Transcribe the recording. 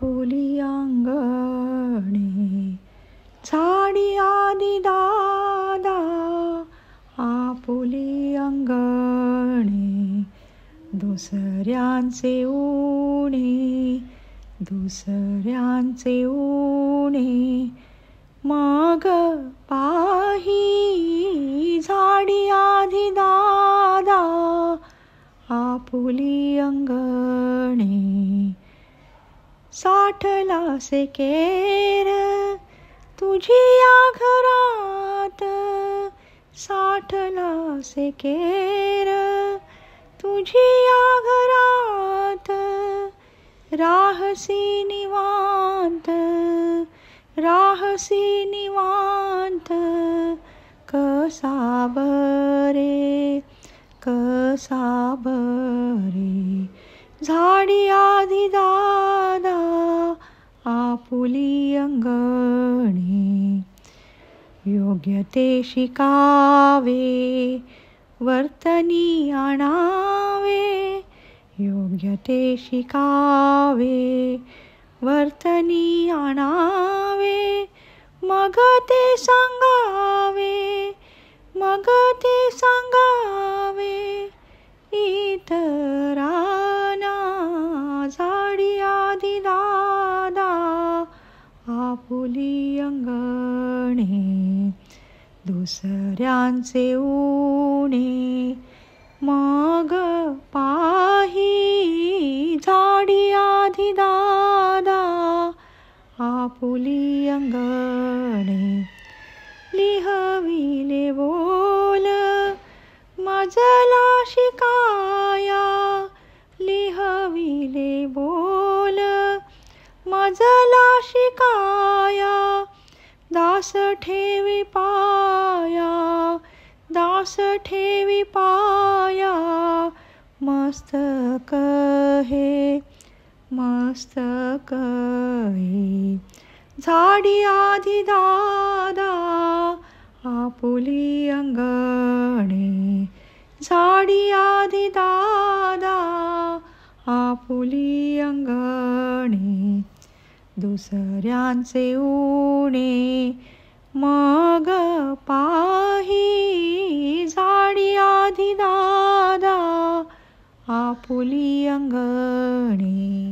आपुली अंगणे झाडी आधी दादा आपुली अंगणे दुसऱ्यांचे उणे मग पाही झाडी आधी दादा आपुली अंगणे साठला से केर तुझी या घरात साठला से केर तुझी या घरात राहसी निवांत कसा बरे झाडी आधी दादा आपुली अंगणे योग्य ते शिकावे वर्तनी आणावे योग्य ते शिकावे वर्तनी आणावे मग ते सांगावे इतरांना झाडी आधी दादा आपुली अंगणे दुसऱ्यांचे उणे मग पाही झाडी आधी दादा आपुली अंगणे लिहविले बोल मजला शिकाया लिहविले बोल मजला शिकाया दास ठेवी पाया मस्तक हे झाडी आधी दादा आपुली अंगणे झाडी आधी दादा आपुली अंगणे दुसऱ्यांचे उणे मग पाही झाडी आधी दादा आपुली अंगणे